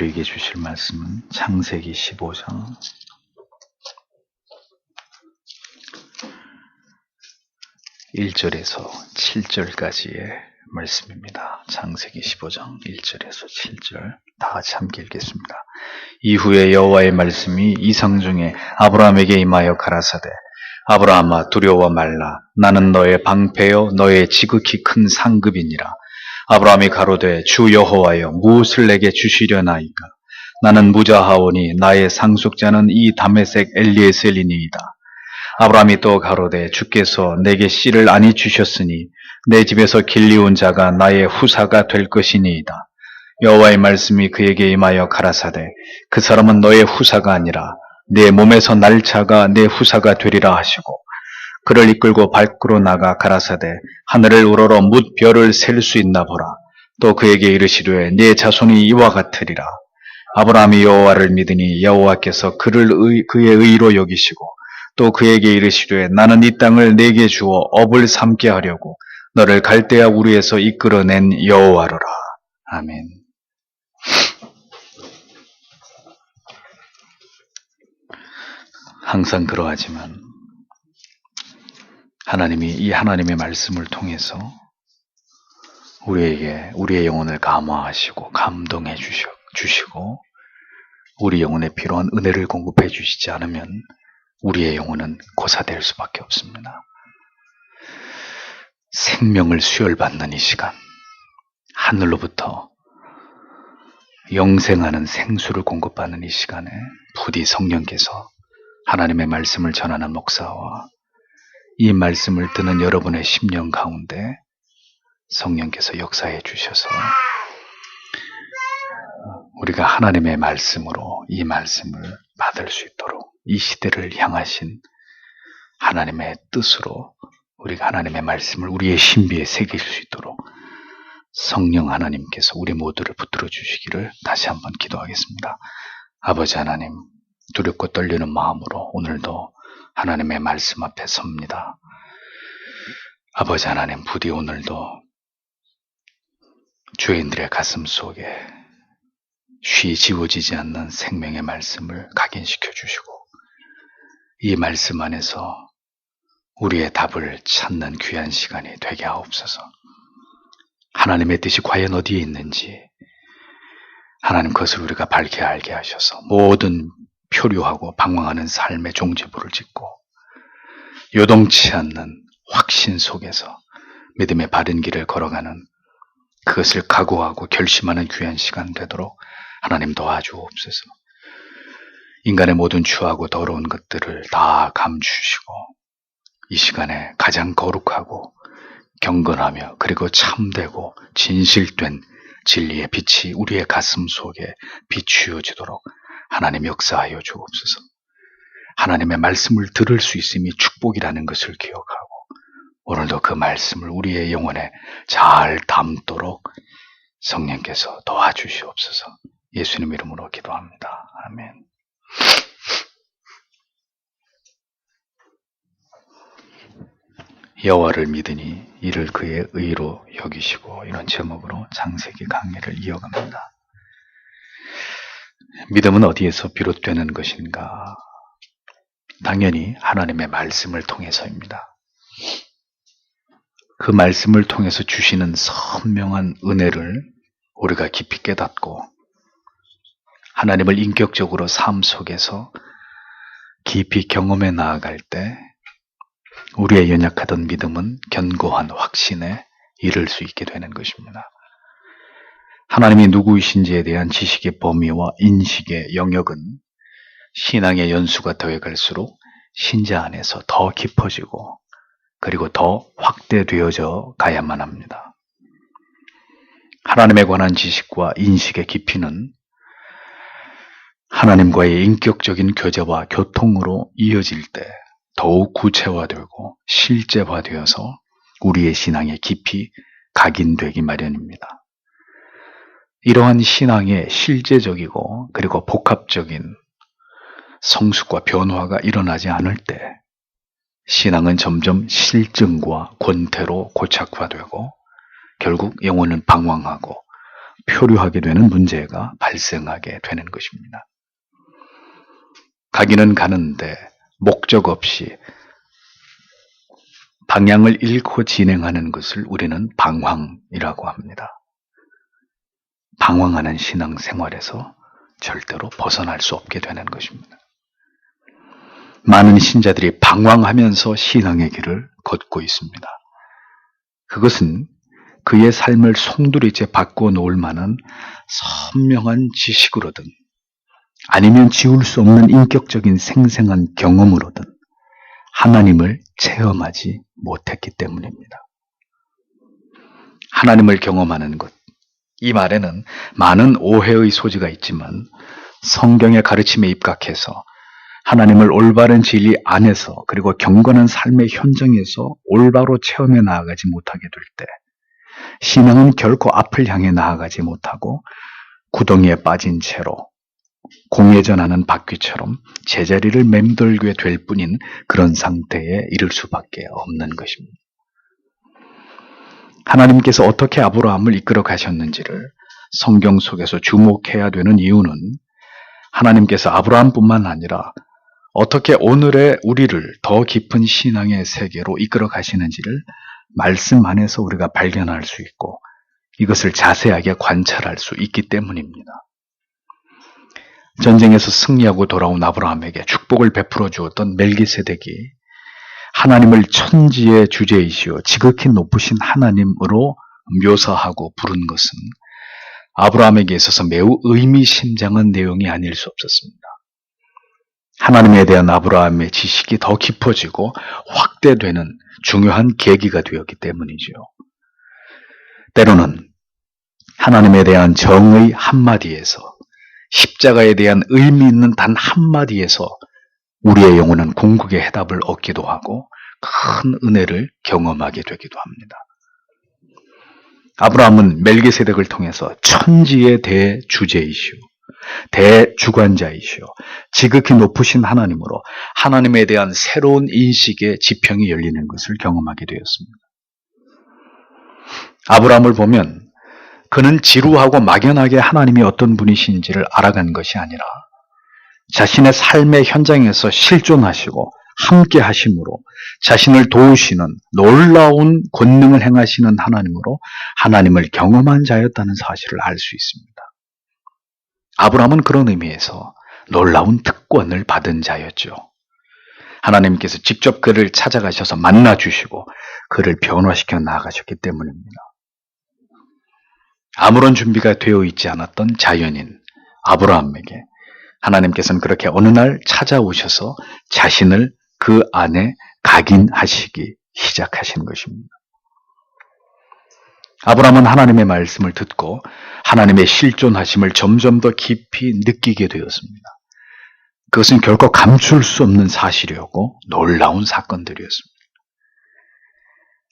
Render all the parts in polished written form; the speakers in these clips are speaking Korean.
우리에게 주실 말씀은 창세기 15장 1절에서 7절까지의 말씀입니다. 창세기 15장 1절에서 7절 다 같이 함께 읽겠습니다. 이후에 여호와의 말씀이 이상 중에 아브라함에게 임하여 가라사대 아브라함아 두려워 말라. 나는 너의 방패요 너의 지극히 큰 상급이니라. 아브라함이 가로되 주 여호와여 무엇을 내게 주시려나이까. 나는 무자하오니 나의 상속자는 이 다메섹 엘리에셀이니이다. 아브라함이 또 가로되 주께서 내게 씨를 아니 주셨으니 내 집에서 길리온 자가 나의 후사가 될 것이니이다. 여호와의 말씀이 그에게 임하여 가라사대 그 사람은 너의 후사가 아니라 내 몸에서 날 자가 내 후사가 되리라 하시고 그를 이끌고 밖으로 나가 가라사대 하늘을 우러러 뭇 별을 셀 수 있나 보라. 또 그에게 이르시되 네 자손이 이와 같으리라. 아브라함이 여호와를 믿으니 여호와께서 그의 의로 여기시고 또 그에게 이르시되 나는 이 땅을 내게 주어 업을 삼게 하려고 너를 갈대아 우르에서 이끌어낸 여호와로라. 아멘. 항상 그러하지만 하나님이 이 하나님의 말씀을 통해서 우리의 영혼을 감화하시고 감동해 주시고 우리 영혼에 필요한 은혜를 공급해 주시지 않으면 우리의 영혼은 고사될 수밖에 없습니다. 생명을 수혈받는 이 시간, 하늘로부터 영생하는 생수를 공급받는 이 시간에 부디 성령께서 하나님의 말씀을 전하는 목사와 이 말씀을 듣는 여러분의 심령 가운데 성령께서 역사해 주셔서 우리가 하나님의 말씀으로 이 말씀을 받을 수 있도록 이 시대를 향하신 하나님의 뜻으로 우리가 하나님의 말씀을 우리의 신비에 새길 수 있도록 성령 하나님께서 우리 모두를 붙들어 주시기를 다시 한번 기도하겠습니다. 아버지 하나님, 두렵고 떨리는 마음으로 오늘도 하나님의 말씀 앞에 섭니다. 아버지 하나님, 부디 오늘도 죄인들의 가슴 속에 쉬 지워지지 않는 생명의 말씀을 각인시켜 주시고 이 말씀 안에서 우리의 답을 찾는 귀한 시간이 되게 하옵소서. 하나님의 뜻이 과연 어디에 있는지 하나님 그것을 우리가 밝게 알게 하셔서 모든 표류하고 방황하는 삶의 종지부를 짓고 요동치 않는 확신 속에서 믿음의 바른 길을 걸어가는 그것을 각오하고 결심하는 귀한 시간 되도록 하나님 도와주옵소서. 인간의 모든 추하고 더러운 것들을 다 감추시고 이 시간에 가장 거룩하고 경건하며 그리고 참되고 진실된 진리의 빛이 우리의 가슴 속에 비추어지도록 하나님 역사하여 주옵소서. 하나님의 말씀을 들을 수 있음이 축복이라는 것을 기억하고 오늘도 그 말씀을 우리의 영혼에 잘 담도록 성령께서 도와주시옵소서. 예수님 이름으로 기도합니다. 아멘. 여호와를 믿으니 이를 그의 의로 여기시고 이런 제목으로 창세기 강의를 이어갑니다. 믿음은 어디에서 비롯되는 것인가? 당연히 하나님의 말씀을 통해서입니다. 그 말씀을 통해서 주시는 선명한 은혜를 우리가 깊이 깨닫고 하나님을 인격적으로 삶 속에서 깊이 경험해 나아갈 때 우리의 연약하던 믿음은 견고한 확신에 이를 수 있게 되는 것입니다. 하나님이 누구이신지에 대한 지식의 범위와 인식의 영역은 신앙의 연수가 더해갈수록 신자 안에서 더 깊어지고 그리고 더 확대되어져 가야만 합니다. 하나님에 관한 지식과 인식의 깊이는 하나님과의 인격적인 교제와 교통으로 이어질 때 더욱 구체화되고 실제화되어서 우리의 신앙에 깊이 각인되기 마련입니다. 이러한 신앙의 실제적이고 그리고 복합적인 성숙과 변화가 일어나지 않을 때 신앙은 점점 실증과 권태로 고착화되고 결국 영혼은 방황하고 표류하게 되는 문제가 발생하게 되는 것입니다. 가기는 가는데 목적 없이 방향을 잃고 진행하는 것을 우리는 방황이라고 합니다. 방황하는 신앙생활에서 절대로 벗어날 수 없게 되는 것입니다. 많은 신자들이 방황하면서 신앙의 길을 걷고 있습니다. 그것은 그의 삶을 송두리째 바꾸어 놓을 만한 선명한 지식으로든 아니면 지울 수 없는 인격적인 생생한 경험으로든 하나님을 체험하지 못했기 때문입니다. 하나님을 경험하는 것, 이 말에는 많은 오해의 소지가 있지만 성경의 가르침에 입각해서 하나님을 올바른 진리 안에서 그리고 경건한 삶의 현장에서 올바로 체험해 나아가지 못하게 될 때 신앙은 결코 앞을 향해 나아가지 못하고 구덩이에 빠진 채로 공회전하는 바퀴처럼 제자리를 맴돌게 될 뿐인 그런 상태에 이를 수밖에 없는 것입니다. 하나님께서 어떻게 아브라함을 이끌어 가셨는지를 성경 속에서 주목해야 되는 이유는 하나님께서 아브라함뿐만 아니라 어떻게 오늘의 우리를 더 깊은 신앙의 세계로 이끌어 가시는지를 말씀 안에서 우리가 발견할 수 있고 이것을 자세하게 관찰할 수 있기 때문입니다. 전쟁에서 승리하고 돌아온 아브라함에게 축복을 베풀어 주었던 멜기세덱이 하나님을 천지의 주제이시오 지극히 높으신 하나님으로 묘사하고 부른 것은 아브라함에게 있어서 매우 의미심장한 내용이 아닐 수 없었습니다. 하나님에 대한 아브라함의 지식이 더 깊어지고 확대되는 중요한 계기가 되었기 때문이죠. 때로는 하나님에 대한 정의 한마디에서 십자가에 대한 의미 있는 단 한마디에서 우리의 영혼은 궁극의 해답을 얻기도 하고 큰 은혜를 경험하게 되기도 합니다. 아브라함은 멜기세덱을 통해서 천지의 대주제이시오, 대주관자이시오, 지극히 높으신 하나님으로 하나님에 대한 새로운 인식의 지평이 열리는 것을 경험하게 되었습니다. 아브라함을 보면 그는 지루하고 막연하게 하나님이 어떤 분이신지를 알아간 것이 아니라 자신의 삶의 현장에서 실존하시고 함께 하심으로 자신을 도우시는 놀라운 권능을 행하시는 하나님으로 하나님을 경험한 자였다는 사실을 알 수 있습니다. 아브라함은 그런 의미에서 놀라운 특권을 받은 자였죠. 하나님께서 직접 그를 찾아가셔서 만나주시고 그를 변화시켜 나아가셨기 때문입니다. 아무런 준비가 되어 있지 않았던 자연인 아브라함에게 하나님께서는 그렇게 어느 날 찾아오셔서 자신을 그 안에 각인하시기 시작하신 것입니다. 아브라함은 하나님의 말씀을 듣고 하나님의 실존하심을 점점 더 깊이 느끼게 되었습니다. 그것은 결코 감출 수 없는 사실이었고 놀라운 사건들이었습니다.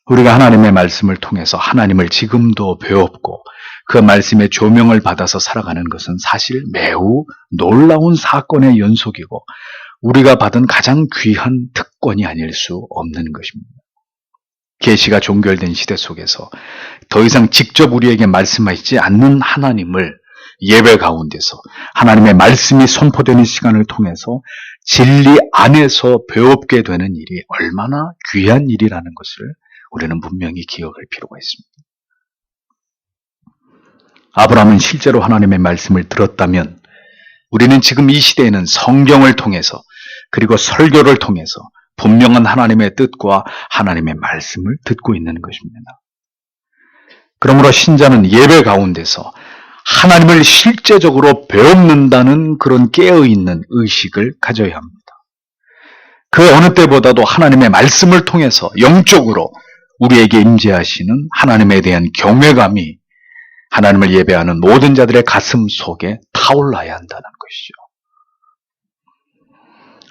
우리가 하나님의 말씀을 통해서 하나님을 지금도 배웠고 그 말씀의 조명을 받아서 살아가는 것은 사실 매우 놀라운 사건의 연속이고 우리가 받은 가장 귀한 특권이 아닐 수 없는 것입니다. 계시가 종결된 시대 속에서 더 이상 직접 우리에게 말씀하시지 않는 하나님을 예배 가운데서 하나님의 말씀이 선포되는 시간을 통해서 진리 안에서 배웁게 되는 일이 얼마나 귀한 일이라는 것을 우리는 분명히 기억할 필요가 있습니다. 아브라함은 실제로 하나님의 말씀을 들었다면 우리는 지금 이 시대에는 성경을 통해서 그리고 설교를 통해서 분명한 하나님의 뜻과 하나님의 말씀을 듣고 있는 것입니다. 그러므로 신자는 예배 가운데서 하나님을 실제적으로 배움는다는 그런 깨어있는 의식을 가져야 합니다. 그 어느 때보다도 하나님의 말씀을 통해서 영적으로 우리에게 임재하시는 하나님에 대한 경외감이 하나님을 예배하는 모든 자들의 가슴 속에 타올라야 한다는 것이죠.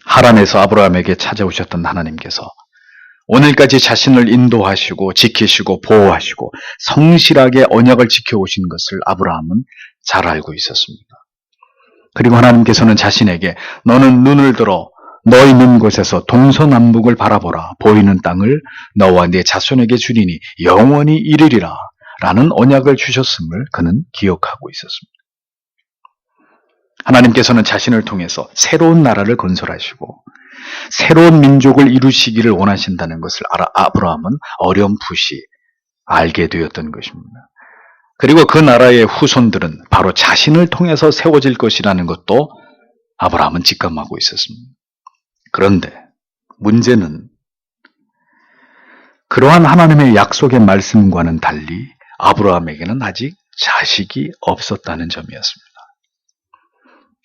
하란에서 아브라함에게 찾아오셨던 하나님께서 오늘까지 자신을 인도하시고 지키시고 보호하시고 성실하게 언약을 지켜오신 것을 아브라함은 잘 알고 있었습니다. 그리고 하나님께서는 자신에게 너는 눈을 들어 너 있는 곳에서 동서남북을 바라보라. 보이는 땅을 너와 네 자손에게 주리니 영원히 이르리라 라는 언약을 주셨음을 그는 기억하고 있었습니다. 하나님께서는 자신을 통해서 새로운 나라를 건설하시고 새로운 민족을 이루시기를 원하신다는 것을 아브라함은 어렴풋이 알게 되었던 것입니다. 그리고 그 나라의 후손들은 바로 자신을 통해서 세워질 것이라는 것도 아브라함은 직감하고 있었습니다. 그런데 문제는 그러한 하나님의 약속의 말씀과는 달리 아브라함에게는 아직 자식이 없었다는 점이었습니다.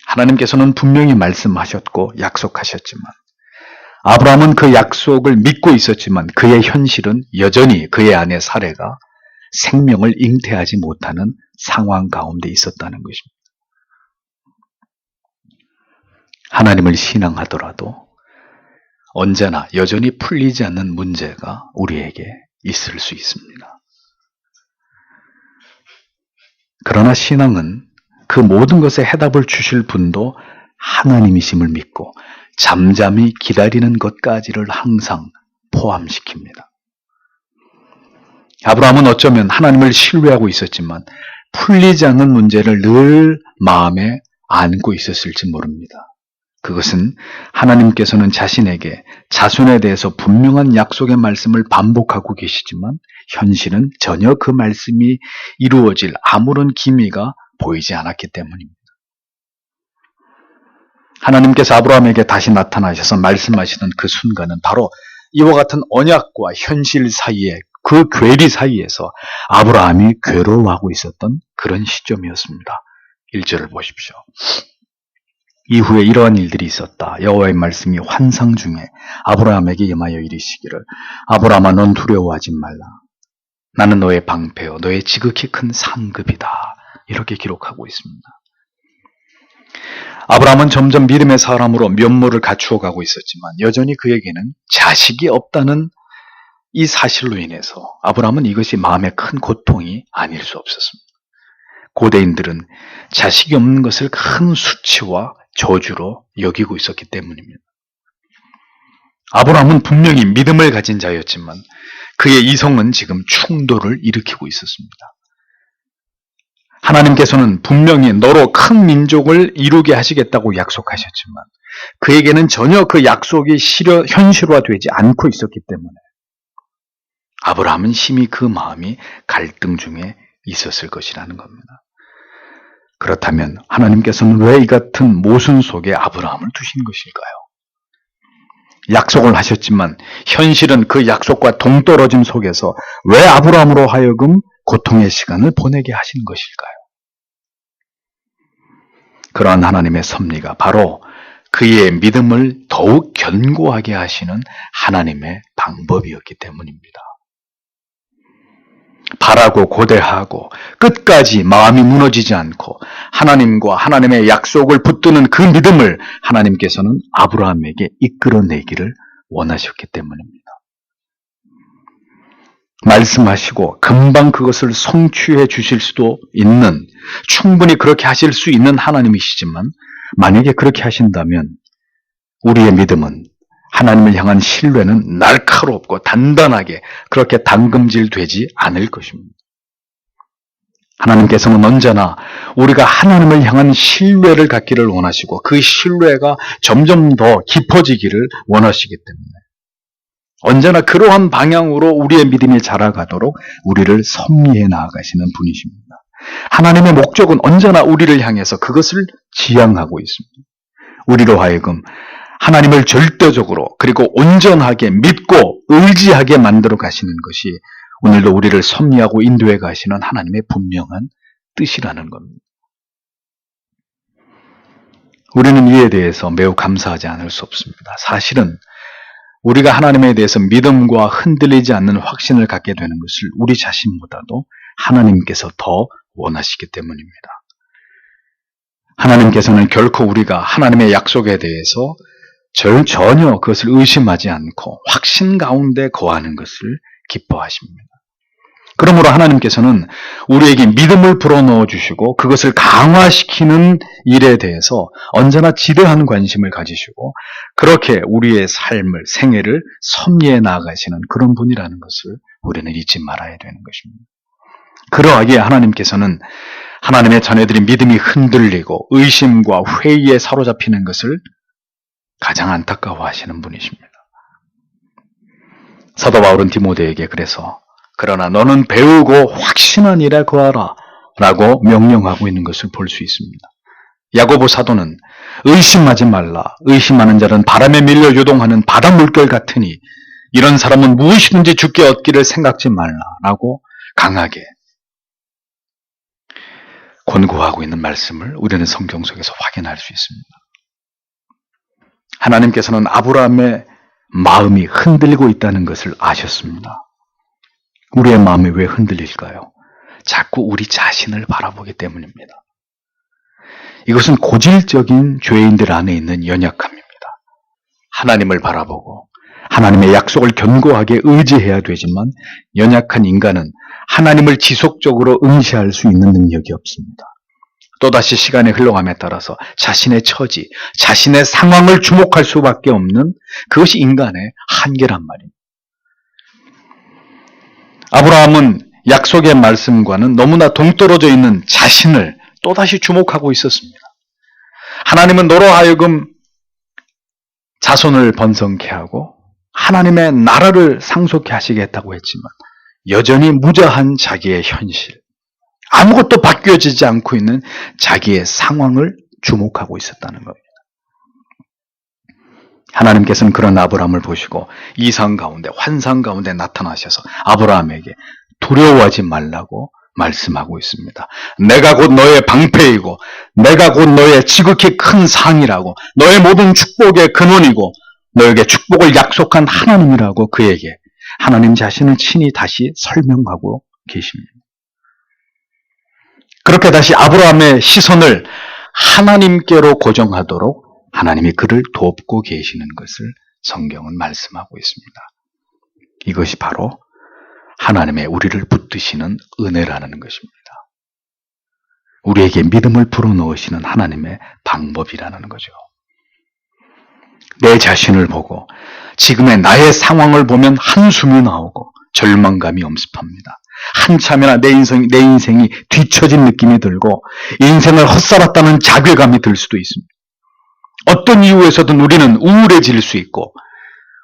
하나님께서는 분명히 말씀하셨고 약속하셨지만 아브라함은 그 약속을 믿고 있었지만 그의 현실은 여전히 그의 아내 사레가 생명을 잉태하지 못하는 상황 가운데 있었다는 것입니다. 하나님을 신앙하더라도 언제나 여전히 풀리지 않는 문제가 우리에게 있을 수 있습니다. 그러나 신앙은 그 모든 것에 해답을 주실 분도 하나님이심을 믿고 잠잠히 기다리는 것까지를 항상 포함시킵니다. 아브라함은 어쩌면 하나님을 신뢰하고 있었지만 풀리지 않는 문제를 늘 마음에 안고 있었을지 모릅니다. 그것은 하나님께서는 자신에게 자손에 대해서 분명한 약속의 말씀을 반복하고 계시지만 현실은 전혀 그 말씀이 이루어질 아무런 기미가 보이지 않았기 때문입니다. 하나님께서 아브라함에게 다시 나타나셔서 말씀하시던 그 순간은 바로 이와 같은 언약과 현실 사이에 그 괴리 사이에서 아브라함이 괴로워하고 있었던 그런 시점이었습니다. 1절을 보십시오. 이후에 이러한 일들이 있었다. 여호와의 말씀이 환상 중에 아브라함에게 임하여 이르시기를 아브라함아 넌 두려워하지 말라. 나는 너의 방패요 너의 지극히 큰 상급이다. 이렇게 기록하고 있습니다. 아브라함은 점점 믿음의 사람으로 면모를 갖추어 가고 있었지만 여전히 그에게는 자식이 없다는 이 사실로 인해서 아브라함은 이것이 마음의 큰 고통이 아닐 수 없었습니다. 고대인들은 자식이 없는 것을 큰 수치와 저주로 여기고 있었기 때문입니다. 아브라함은 분명히 믿음을 가진 자였지만 그의 이성은 지금 충돌을 일으키고 있었습니다. 하나님께서는 분명히 너로 큰 민족을 이루게 하시겠다고 약속하셨지만 그에게는 전혀 그 약속이 현실화되지 않고 있었기 때문에 아브라함은 심히 그 마음이 갈등 중에 있었을 것이라는 겁니다. 그렇다면 하나님께서는 왜 이 같은 모순 속에 아브라함을 두신 것일까요? 약속을 하셨지만 현실은 그 약속과 동떨어짐 속에서 왜 아브라함으로 하여금 고통의 시간을 보내게 하신 것일까요? 그러한 하나님의 섭리가 바로 그의 믿음을 더욱 견고하게 하시는 하나님의 방법이었기 때문입니다. 바라고 고대하고 끝까지 마음이 무너지지 않고 하나님과 하나님의 약속을 붙드는 그 믿음을 하나님께서는 아브라함에게 이끌어내기를 원하셨기 때문입니다. 말씀하시고 금방 그것을 성취해 주실 수도 있는, 충분히 그렇게 하실 수 있는 하나님이시지만 만약에 그렇게 하신다면 우리의 믿음은, 하나님을 향한 신뢰는 날카롭고 단단하게 그렇게 담금질되지 않을 것입니다. 하나님께서는 언제나 우리가 하나님을 향한 신뢰를 갖기를 원하시고 그 신뢰가 점점 더 깊어지기를 원하시기 때문에 언제나 그러한 방향으로 우리의 믿음이 자라가도록 우리를 섭리해 나아가시는 분이십니다. 하나님의 목적은 언제나 우리를 향해서 그것을 지향하고 있습니다. 우리로 하여금 하나님을 절대적으로 그리고 온전하게 믿고 의지하게 만들어 가시는 것이 오늘도 우리를 섭리하고 인도해 가시는 하나님의 분명한 뜻이라는 겁니다. 우리는 이에 대해서 매우 감사하지 않을 수 없습니다. 사실은 우리가 하나님에 대해서 믿음과 흔들리지 않는 확신을 갖게 되는 것을 우리 자신보다도 하나님께서 더 원하시기 때문입니다. 하나님께서는 결코 우리가 하나님의 약속에 대해서 전혀 그것을 의심하지 않고 확신 가운데 거하는 것을 기뻐하십니다. 그러므로 하나님께서는 우리에게 믿음을 불어넣어 주시고 그것을 강화시키는 일에 대해서 언제나 지대한 관심을 가지시고 그렇게 우리의 삶을, 생애를 섭리해 나아가시는 그런 분이라는 것을 우리는 잊지 말아야 되는 것입니다. 그러하기에 하나님께서는 하나님의 자녀들이 믿음이 흔들리고 의심과 회의에 사로잡히는 것을 가장 안타까워하시는 분이십니다. 사도 바울은 디모데에게 그래서 그러나 너는 배우고 확신한 일에 거하라 라고 명령하고 있는 것을 볼 수 있습니다. 야고보 사도는 의심하지 말라. 의심하는 자는 바람에 밀려 요동하는 바다 물결 같으니 이런 사람은 무엇이든지 주께 얻기를 생각지 말라라고 강하게 권고하고 있는 말씀을 우리는 성경 속에서 확인할 수 있습니다. 하나님께서는 아브라함의 마음이 흔들리고 있다는 것을 아셨습니다. 우리의 마음이 왜 흔들릴까요? 자꾸 우리 자신을 바라보기 때문입니다. 이것은 고질적인 죄인들 안에 있는 연약함입니다. 하나님을 바라보고 하나님의 약속을 견고하게 의지해야 되지만 연약한 인간은 하나님을 지속적으로 응시할 수 있는 능력이 없습니다. 또다시 시간이 흘러감에 따라서 자신의 처지, 자신의 상황을 주목할 수밖에 없는 그것이 인간의 한계란 말입니다. 아브라함은 약속의 말씀과는 너무나 동떨어져 있는 자신을 또다시 주목하고 있었습니다. 하나님은 너로 하여금 자손을 번성케 하고 하나님의 나라를 상속케 하시겠다고 했지만 여전히 무자한 자기의 현실, 아무것도 바뀌어지지 않고 있는 자기의 상황을 주목하고 있었다는 겁니다. 하나님께서는 그런 아브라함을 보시고 이상 가운데, 환상 가운데 나타나셔서 아브라함에게 두려워하지 말라고 말씀하고 있습니다. 내가 곧 너의 방패이고 내가 곧 너의 지극히 큰 상이라고, 너의 모든 축복의 근원이고 너에게 축복을 약속한 하나님이라고 그에게 하나님 자신을 친히 다시 설명하고 계십니다. 그렇게 다시 아브라함의 시선을 하나님께로 고정하도록 하나님이 그를 돕고 계시는 것을 성경은 말씀하고 있습니다. 이것이 바로 하나님의 우리를 붙드시는 은혜라는 것입니다. 우리에게 믿음을 불어넣으시는 하나님의 방법이라는 거죠. 내 자신을 보고 지금의 나의 상황을 보면 한숨이 나오고 절망감이 엄습합니다. 한참이나 내 인생이 뒤처진 느낌이 들고 인생을 헛살았다는 자괴감이 들 수도 있습니다. 어떤 이유에서든 우리는 우울해질 수 있고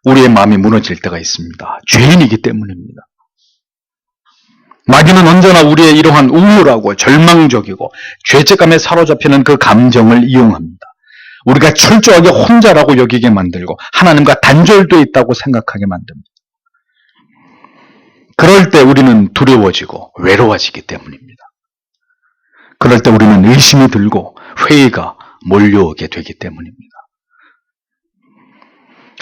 우리의 마음이 무너질 때가 있습니다. 죄인이기 때문입니다. 마귀는 언제나 우리의 이러한 우울하고 절망적이고 죄책감에 사로잡히는 그 감정을 이용합니다. 우리가 철저하게 혼자라고 여기게 만들고 하나님과 단절되어 있다고 생각하게 만듭니다. 그럴 때 우리는 두려워지고 외로워지기 때문입니다. 그럴 때 우리는 의심이 들고 회의가 몰려오게 되기 때문입니다.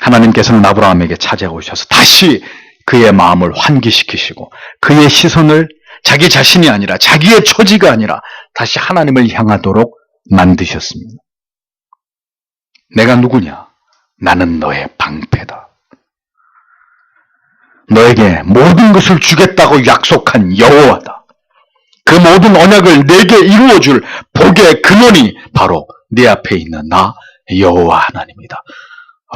하나님께서는 아브라함에게 찾아오셔서 다시 그의 마음을 환기시키시고 그의 시선을 자기 자신이 아니라 자기의 처지가 아니라 다시 하나님을 향하도록 만드셨습니다. 내가 누구냐? 나는 너의 방패다. 너에게 모든 것을 주겠다고 약속한 여호와다. 그 모든 언약을 내게 이루어줄 복의 근원이 바로 네 앞에 있는 나 여호와 하나님이다.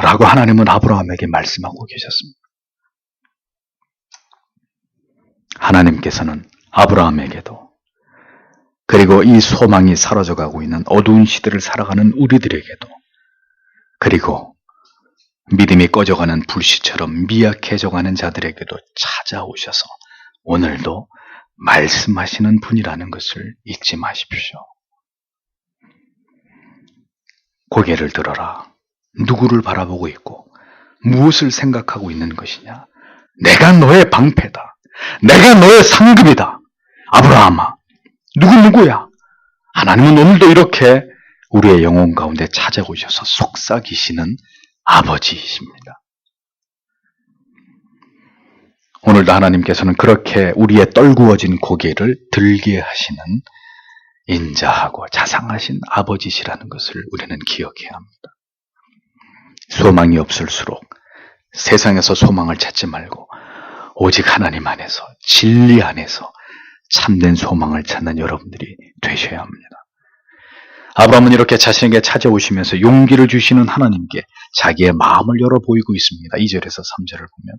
라고 하나님은 아브라함에게 말씀하고 계셨습니다. 하나님께서는 아브라함에게도 그리고 이 소망이 사라져가고 있는 어두운 시대를 살아가는 우리들에게도 그리고 믿음이 꺼져가는 불씨처럼 미약해져가는 자들에게도 찾아오셔서 오늘도 말씀하시는 분이라는 것을 잊지 마십시오. 고개를 들어라. 누구를 바라보고 있고 무엇을 생각하고 있는 것이냐? 내가 너의 방패다. 내가 너의 상급이다. 아브라함아, 누구야? 하나님은 오늘도 이렇게 우리의 영혼 가운데 찾아오셔서 속삭이시는 아버지이십니다. 오늘도 하나님께서는 그렇게 우리의 떨구어진 고개를 들게 하시는 인자하고 자상하신 아버지시라는 것을 우리는 기억해야 합니다. 소망이 없을수록 세상에서 소망을 찾지 말고 오직 하나님 안에서, 진리 안에서 참된 소망을 찾는 여러분들이 되셔야 합니다. 아브라함은 이렇게 자신에게 찾아오시면서 용기를 주시는 하나님께 자기의 마음을 열어 보이고 있습니다. 2절에서 3절을 보면.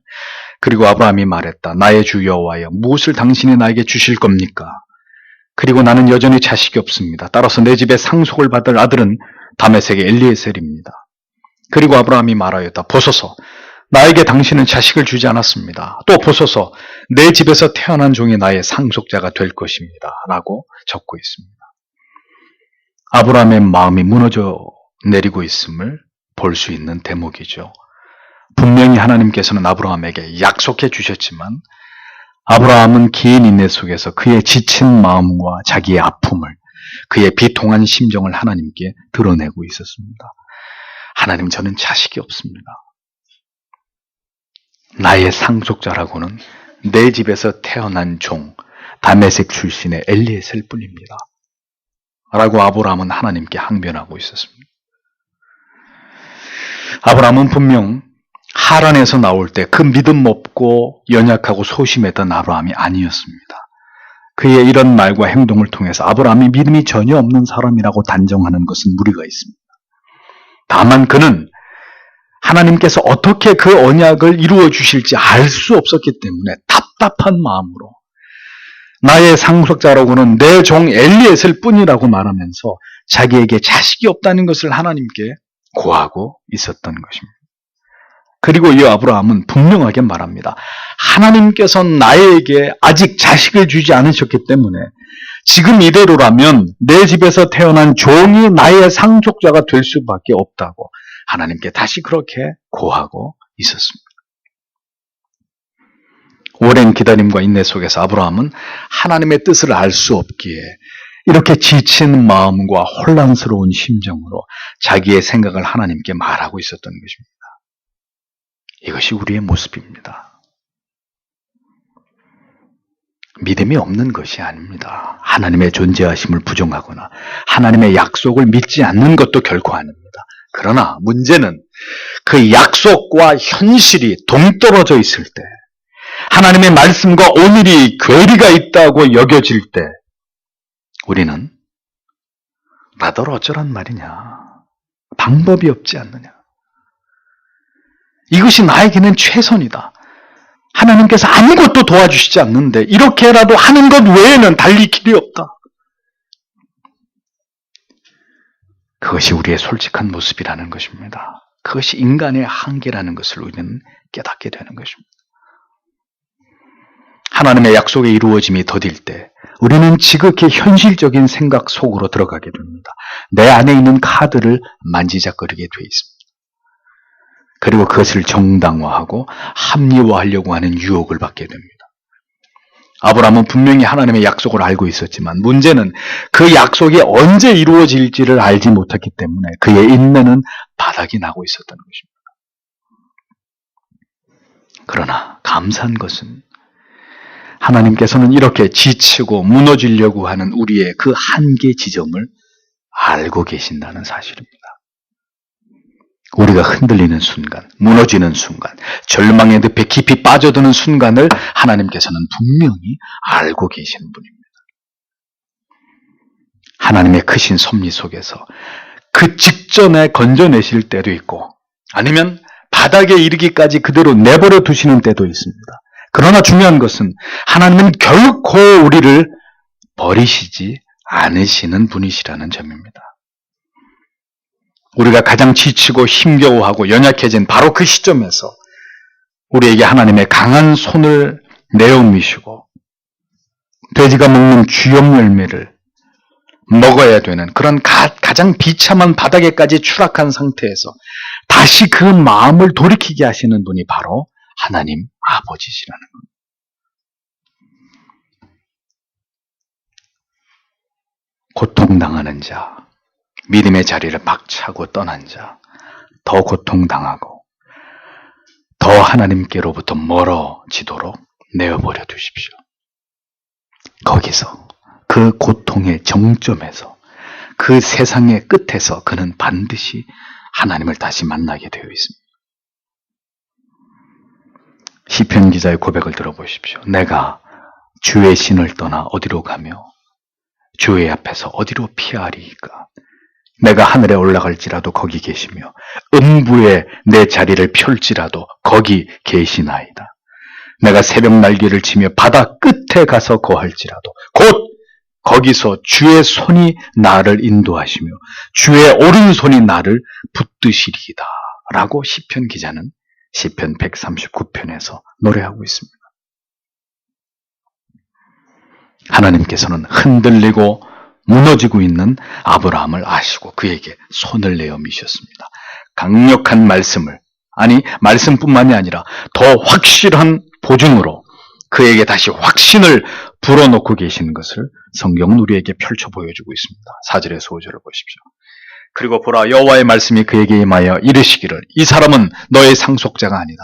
그리고 아브라함이 말했다. 나의 주 여호와여, 무엇을 당신이 나에게 주실 겁니까? 그리고 나는 여전히 자식이 없습니다. 따라서 내 집에 상속을 받을 아들은 다메섹의 엘리에셀입니다. 그리고 아브라함이 말하였다. 보소서, 나에게 당신은 자식을 주지 않았습니다. 또 보소서, 내 집에서 태어난 종이 나의 상속자가 될 것입니다. 라고 적고 있습니다. 아브라함의 마음이 무너져 내리고 있음을 볼 수 있는 대목이죠. 분명히 하나님께서는 아브라함에게 약속해 주셨지만 아브라함은 긴 인내 속에서 그의 지친 마음과 자기의 아픔을, 그의 비통한 심정을 하나님께 드러내고 있었습니다. 하나님, 저는 자식이 없습니다. 나의 상속자라고는 내 집에서 태어난 종, 다메섹 출신의 엘리에셀 뿐입니다. 라고 아브라함은 하나님께 항변하고 있었습니다. 아브라함은 분명 하란에서 나올 때 그 믿음 없고 연약하고 소심했던 아브라함이 아니었습니다. 그의 이런 말과 행동을 통해서 아브라함이 믿음이 전혀 없는 사람이라고 단정하는 것은 무리가 있습니다. 다만 그는 하나님께서 어떻게 그 언약을 이루어 주실지 알 수 없었기 때문에 답답한 마음으로 나의 상속자라고는 내 종 엘리에셀 뿐이라고 말하면서 자기에게 자식이 없다는 것을 하나님께 고하고 있었던 것입니다. 그리고 이 아브라함은 분명하게 말합니다. 하나님께서 나에게 아직 자식을 주지 않으셨기 때문에 지금 이대로라면 내 집에서 태어난 종이 나의 상속자가 될 수밖에 없다고 하나님께 다시 그렇게 고하고 있었습니다. 오랜 기다림과 인내 속에서 아브라함은 하나님의 뜻을 알 수 없기에 이렇게 지친 마음과 혼란스러운 심정으로 자기의 생각을 하나님께 말하고 있었던 것입니다. 이것이 우리의 모습입니다. 믿음이 없는 것이 아닙니다. 하나님의 존재하심을 부정하거나 하나님의 약속을 믿지 않는 것도 결코 아닙니다. 그러나 문제는 그 약속과 현실이 동떨어져 있을 때, 하나님의 말씀과 오늘이 괴리가 있다고 여겨질 때 우리는 나더러 어쩌란 말이냐, 방법이 없지 않느냐, 이것이 나에게는 최선이다, 하나님께서 아무것도 도와주시지 않는데 이렇게라도 하는 것 외에는 달리 길이 없다, 그것이 우리의 솔직한 모습이라는 것입니다. 그것이 인간의 한계라는 것을 우리는 깨닫게 되는 것입니다. 하나님의 약속의 이루어짐이 더딜 때 우리는 지극히 현실적인 생각 속으로 들어가게 됩니다. 내 안에 있는 카드를 만지작거리게 돼 있습니다. 그리고 그것을 정당화하고 합리화하려고 하는 유혹을 받게 됩니다. 아브라함은 분명히 하나님의 약속을 알고 있었지만 문제는 그 약속이 언제 이루어질지를 알지 못했기 때문에 그의 인내는 바닥이 나고 있었던 것입니다. 그러나 감사한 것은 하나님께서는 이렇게 지치고 무너지려고 하는 우리의 그 한계 지점을 알고 계신다는 사실입니다. 우리가 흔들리는 순간, 무너지는 순간, 절망의 늪에 깊이 빠져드는 순간을 하나님께서는 분명히 알고 계시는 분입니다. 하나님의 크신 섭리 속에서 그 직전에 건져내실 때도 있고 아니면 바닥에 이르기까지 그대로 내버려 두시는 때도 있습니다. 그러나 중요한 것은 하나님은 결코 우리를 버리시지 않으시는 분이시라는 점입니다. 우리가 가장 지치고 힘겨워하고 연약해진 바로 그 시점에서 우리에게 하나님의 강한 손을 내어미시고 돼지가 먹는 쥐염 열매를 먹어야 되는 그런 가장 비참한 바닥에까지 추락한 상태에서 다시 그 마음을 돌이키게 하시는 분이 바로 하나님 아버지시라는 겁니다. 고통당하는 자, 믿음의 자리를 박차고 떠난 자, 더 고통당하고 더 하나님께로부터 멀어지도록 내어버려 두십시오. 거기서 그 고통의 정점에서 그 세상의 끝에서 그는 반드시 하나님을 다시 만나게 되어 있습니다. 시편 기자의 고백을 들어보십시오. 내가 주의 신을 떠나 어디로 가며 주의 앞에서 어디로 피하리이까? 내가 하늘에 올라갈지라도 거기 계시며 음부에 내 자리를 펼지라도 거기 계시나이다. 내가 새벽 날개를 치며 바다 끝에 가서 거할지라도 곧 거기서 주의 손이 나를 인도하시며 주의 오른손이 나를 붙드시리이다. 라고 시편 기자는 시편 139편에서 노래하고 있습니다. 하나님께서는 흔들리고 무너지고 있는 아브라함을 아시고 그에게 손을 내어 미셨습니다. 강력한 말씀을, 아니 말씀뿐만이 아니라 더 확실한 보증으로 그에게 다시 확신을 불어넣고 계시는 것을 성경은 우리에게 펼쳐 보여주고 있습니다. 4절에서 5절을 보십시오. 그리고 보라, 여호와의 말씀이 그에게 임하여 이르시기를 이 사람은 너의 상속자가 아니다.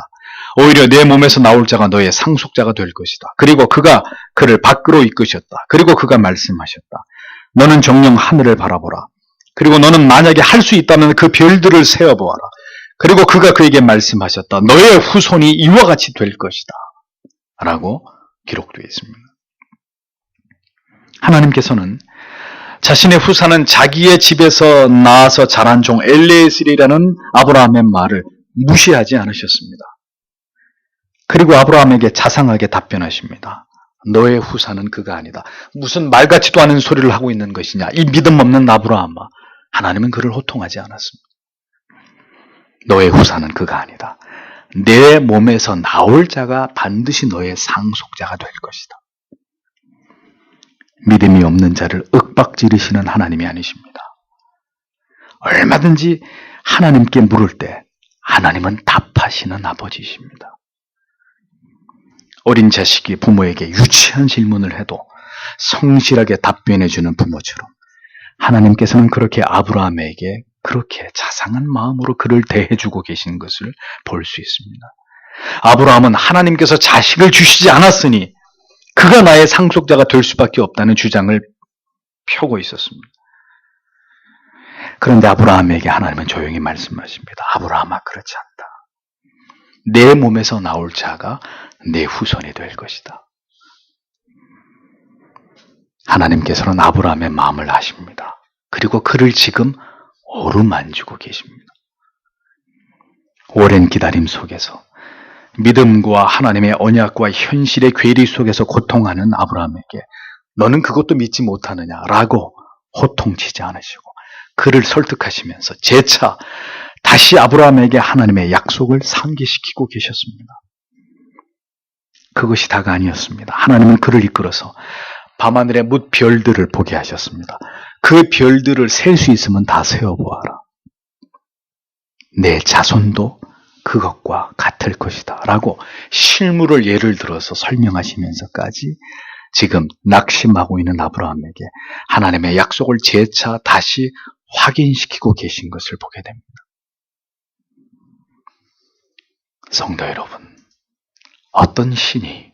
오히려 내 몸에서 나올 자가 너의 상속자가 될 것이다. 그리고 그가 그를 밖으로 이끄셨다. 그리고 그가 말씀하셨다. 너는 정녕 하늘을 바라보라. 그리고 너는 만약에 할 수 있다면 그 별들을 세어보아라. 그리고 그가 그에게 말씀하셨다. 너의 후손이 이와 같이 될 것이다. 라고 기록되어 있습니다. 하나님께서는 자신의 후사는 자기의 집에서 나와서 자란 종 엘리에셀이라는 아브라함의 말을 무시하지 않으셨습니다. 그리고 아브라함에게 자상하게 답변하십니다. 너의 후사는 그가 아니다. 무슨 말 같지도 않은 소리를 하고 있는 것이냐. 이 믿음 없는 아브라함아. 하나님은 그를 호통하지 않았습니다. 너의 후사는 그가 아니다. 내 몸에서 나올 자가 반드시 너의 상속자가 될 것이다. 믿음이 없는 자를 윽박지르시는 하나님이 아니십니다. 얼마든지 하나님께 물을 때 하나님은 답하시는 아버지십니다. 어린 자식이 부모에게 유치한 질문을 해도 성실하게 답변해주는 부모처럼 하나님께서는 그렇게 아브라함에게 그렇게 자상한 마음으로 그를 대해주고 계신 것을 볼 수 있습니다. 아브라함은 하나님께서 자식을 주시지 않았으니 그가 나의 상속자가 될 수밖에 없다는 주장을 펴고 있었습니다. 그런데 아브라함에게 하나님은 조용히 말씀하십니다. 아브라함아, 그렇지 않다. 내 몸에서 나올 자가 내 후손이 될 것이다. 하나님께서는 아브라함의 마음을 아십니다. 그리고 그를 지금 어루만지고 계십니다. 오랜 기다림 속에서 믿음과 하나님의 언약과 현실의 괴리 속에서 고통하는 아브라함에게 너는 그것도 믿지 못하느냐라고 호통치지 않으시고 그를 설득하시면서 재차 다시 아브라함에게 하나님의 약속을 상기시키고 계셨습니다. 그것이 다가 아니었습니다. 하나님은 그를 이끌어서 밤하늘의 뭇 별들을 보게 하셨습니다. 그 별들을 셀 수 있으면 다 세어보아라. 내 자손도 그것과 같을 것이다 라고 실물을 예를 들어서 설명하시면서까지 지금 낙심하고 있는 아브라함에게 하나님의 약속을 재차 다시 확인시키고 계신 것을 보게 됩니다. 성도 여러분, 어떤 신이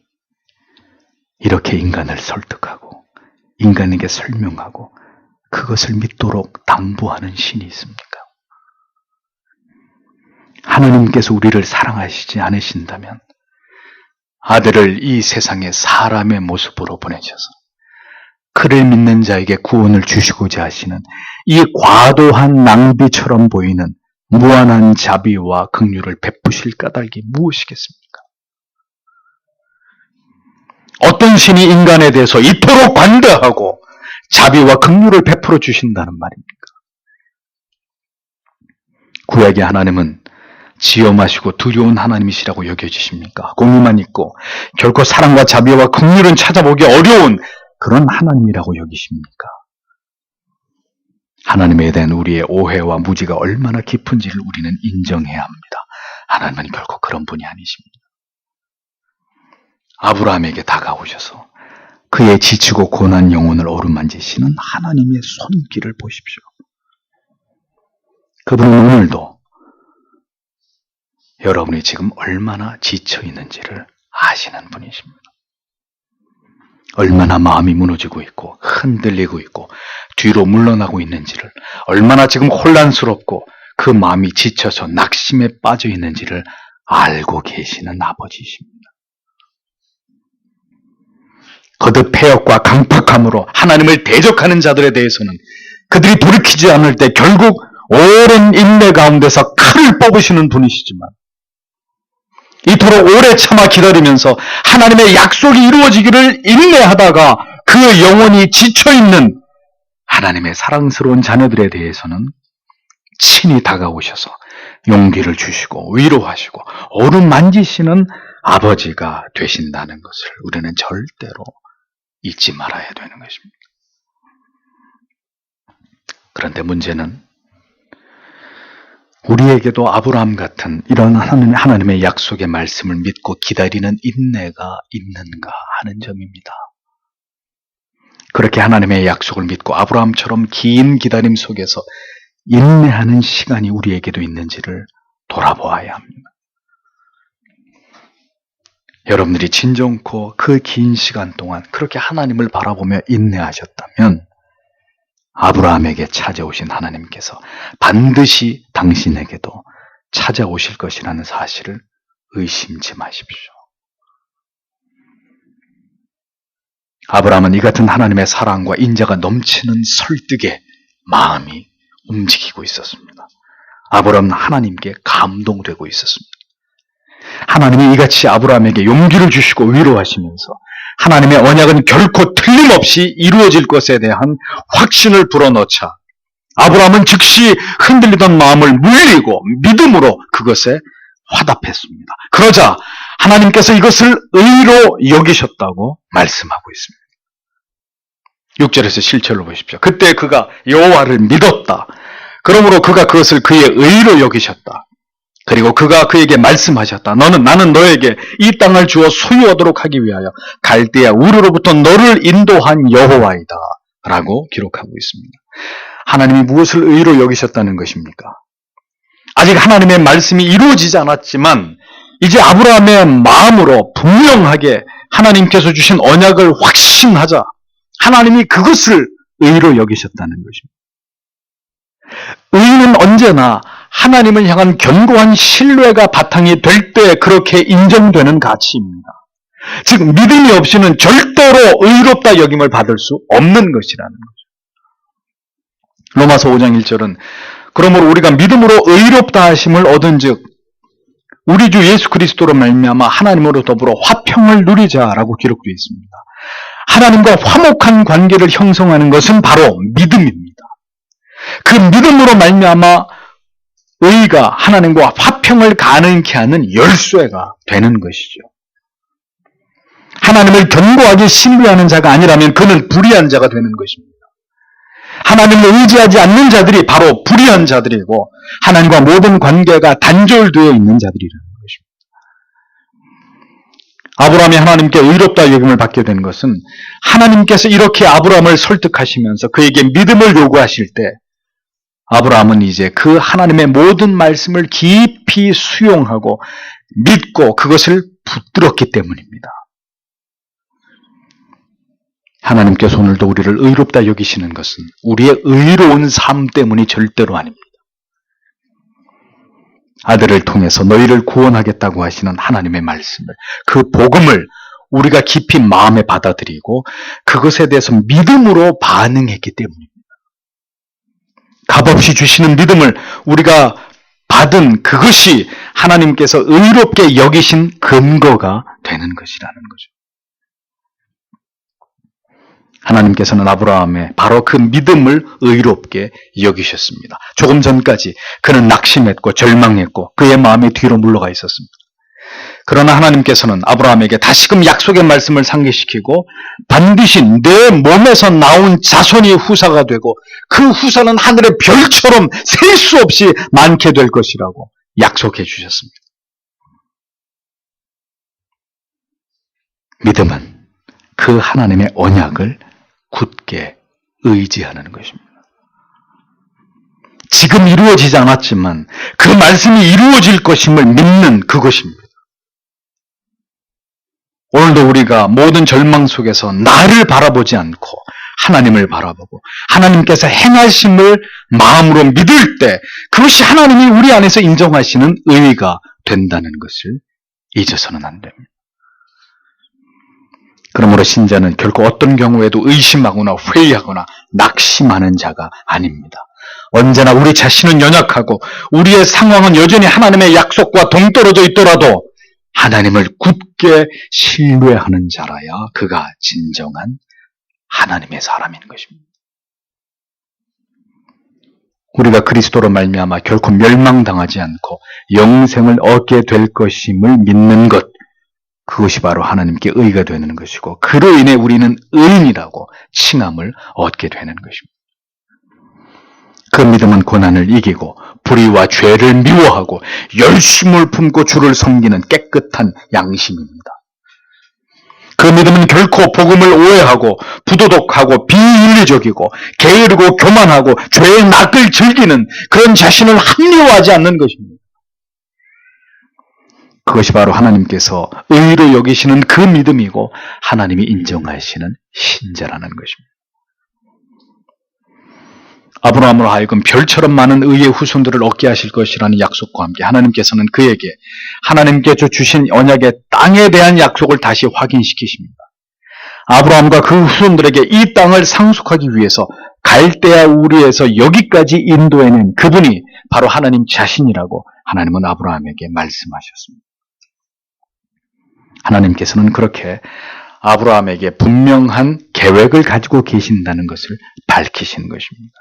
이렇게 인간을 설득하고 인간에게 설명하고 그것을 믿도록 당부하는 신이 있습니까? 하나님께서 우리를 사랑하시지 않으신다면 아들을 이 세상에 사람의 모습으로 보내셔서 그를 믿는 자에게 구원을 주시고자 하시는 이 과도한 낭비처럼 보이는 무한한 자비와 긍휼을 베푸실 까닭이 무엇이겠습니까? 어떤 신이 인간에 대해서 이토록 관대하고 자비와 긍휼을 베풀어 주신다는 말입니까? 구약의 하나님은 지엄하시고 두려운 하나님이시라고 여겨지십니까? 공의만 있고 결코 사랑과 자비와 긍휼은 찾아보기 어려운 그런 하나님이라고 여기십니까? 하나님에 대한 우리의 오해와 무지가 얼마나 깊은지를 우리는 인정해야 합니다. 하나님은 결코 그런 분이 아니십니다. 아브라함에게 다가오셔서 그의 지치고 고난 영혼을 어루만지시는 하나님의 손길을 보십시오. 그분은 오늘도 여러분이 지금 얼마나 지쳐 있는지를 아시는 분이십니다. 얼마나 마음이 무너지고 있고 흔들리고 있고 뒤로 물러나고 있는지를, 얼마나 지금 혼란스럽고 그 마음이 지쳐서 낙심에 빠져 있는지를 알고 계시는 아버지이십니다. 거듭 폐역과 강팍함으로 하나님을 대적하는 자들에 대해서는 그들이 돌이키지 않을 때 결국 오랜 인내 가운데서 칼을 뽑으시는 분이시지만 이토록 오래 참아 기다리면서 하나님의 약속이 이루어지기를 인내하다가 그 영혼이 지쳐있는 하나님의 사랑스러운 자녀들에 대해서는 친히 다가오셔서 용기를 주시고 위로하시고 어루만지시는 아버지가 되신다는 것을 우리는 절대로 잊지 말아야 되는 것입니다. 그런데 문제는 우리에게도 아브라함 같은 이런 하나님의 약속의 말씀을 믿고 기다리는 인내가 있는가 하는 점입니다. 그렇게 하나님의 약속을 믿고 아브라함처럼 긴 기다림 속에서 인내하는 시간이 우리에게도 있는지를 돌아보아야 합니다. 여러분들이 진정코 그 긴 시간 동안 그렇게 하나님을 바라보며 인내하셨다면 아브라함에게 찾아오신 하나님께서 반드시 당신에게도 찾아오실 것이라는 사실을 의심치 마십시오. 아브라함은 이 같은 하나님의 사랑과 인자가 넘치는 설득에 마음이 움직이고 있었습니다. 아브라함은 하나님께 감동되고 있었습니다. 하나님이 이같이 아브라함에게 용기를 주시고 위로하시면서 하나님의 언약은 결코 틀림없이 이루어질 것에 대한 확신을 불어넣자 아브라함은 즉시 흔들리던 마음을 물리고 믿음으로 그것에 화답했습니다. 그러자 하나님께서 이것을 의로 여기셨다고 말씀하고 있습니다. 6절에서 실체로 보십시오. 그때 그가 여호와를 믿었다. 그러므로 그가 그것을 그의 의로 여기셨다. 그리고 그가 그에게 말씀하셨다. 나는 너에게 이 땅을 주어 소유하도록 하기 위하여 갈대아 우르로부터 너를 인도한 여호와이다 라고 기록하고 있습니다. 하나님이 무엇을 의로 여기셨다는 것입니까? 아직 하나님의 말씀이 이루어지지 않았지만 이제 아브라함의 마음으로 분명하게 하나님께서 주신 언약을 확신하자 하나님이 그것을 의로 여기셨다는 것입니다. 의는 언제나 하나님을 향한 견고한 신뢰가 바탕이 될 때 그렇게 인정되는 가치입니다. 즉 믿음이 없이는 절대로 의롭다 여김을 받을 수 없는 것이라는 거죠. 로마서 5장 1절은 그러므로 우리가 믿음으로 의롭다 하심을 얻은즉 우리 주 예수 그리스도로 말미암아 하나님으로 더불어 화평을 누리자라고 기록되어 있습니다. 하나님과 화목한 관계를 형성하는 것은 바로 믿음입니다. 그 믿음으로 말미암아 의가 하나님과 화평을 가능케 하는 열쇠가 되는 것이죠. 하나님을 견고하게 신뢰하는 자가 아니라면 그는 불의한 자가 되는 것입니다. 하나님을 의지하지 않는 자들이 바로 불의한 자들이고 하나님과 모든 관계가 단절되어 있는 자들이라는 것입니다. 아브라함이 하나님께 의롭다 여김을 받게 된 것은 하나님께서 이렇게 아브라함을 설득하시면서 그에게 믿음을 요구하실 때 아브라함은 이제 그 하나님의 모든 말씀을 깊이 수용하고 믿고 그것을 붙들었기 때문입니다. 하나님께서 오늘도 우리를 의롭다 여기시는 것은 우리의 의로운 삶 때문이 절대로 아닙니다. 아들을 통해서 너희를 구원하겠다고 하시는 하나님의 말씀을, 그 복음을 우리가 깊이 마음에 받아들이고 그것에 대해서 믿음으로 반응했기 때문입니다. 값없이 주시는 믿음을 우리가 받은 그것이 하나님께서 의롭게 여기신 근거가 되는 것이라는 거죠. 하나님께서는 아브라함의 바로 그 믿음을 의롭게 여기셨습니다. 조금 전까지 그는 낙심했고 절망했고 그의 마음이 뒤로 물러가 있었습니다. 그러나 하나님께서는 아브라함에게 다시금 약속의 말씀을 상기시키고 반드시 내 몸에서 나온 자손이 후사가 되고 그 후사는 하늘의 별처럼 셀 수 없이 많게 될 것이라고 약속해 주셨습니다. 믿음은 그 하나님의 언약을 굳게 의지하는 것입니다. 지금 이루어지지 않았지만 그 말씀이 이루어질 것임을 믿는 그것입니다. 오늘도 우리가 모든 절망 속에서 나를 바라보지 않고 하나님을 바라보고 하나님께서 행하심을 마음으로 믿을 때 그것이 하나님이 우리 안에서 인정하시는 의의가 된다는 것을 잊어서는 안 됩니다. 그러므로 신자는 결코 어떤 경우에도 의심하거나 회의하거나 낙심하는 자가 아닙니다. 언제나 우리 자신은 연약하고 우리의 상황은 여전히 하나님의 약속과 동떨어져 있더라도 하나님을 굳게 신뢰하는 자라야 그가 진정한 하나님의 사람인 것입니다. 우리가 그리스도로 말미암아 결코 멸망당하지 않고 영생을 얻게 될 것임을 믿는 것, 그것이 바로 하나님께 의가 되는 것이고 그로 인해 우리는 의인이라고 칭함을 얻게 되는 것입니다. 그 믿음은 고난을 이기고 불의와 죄를 미워하고 열심을 품고 주를 섬기는 깨끗한 양심입니다. 그 믿음은 결코 복음을 오해하고 부도덕하고 비윤리적이고 게으르고 교만하고 죄의 낙을 즐기는 그런 자신을 합리화하지 않는 것입니다. 그것이 바로 하나님께서 의로 여기시는 그 믿음이고 하나님이 인정하시는 신자라는 것입니다. 아브라함으로 하여금 별처럼 많은 의의 후손들을 얻게 하실 것이라는 약속과 함께 하나님께서는 그에게 하나님께서 주신 언약의 땅에 대한 약속을 다시 확인시키십니다. 아브라함과 그 후손들에게 이 땅을 상속하기 위해서 갈대아 우리에서 여기까지 인도해낸 그분이 바로 하나님 자신이라고 하나님은 아브라함에게 말씀하셨습니다. 하나님께서는 그렇게 아브라함에게 분명한 계획을 가지고 계신다는 것을 밝히신 것입니다.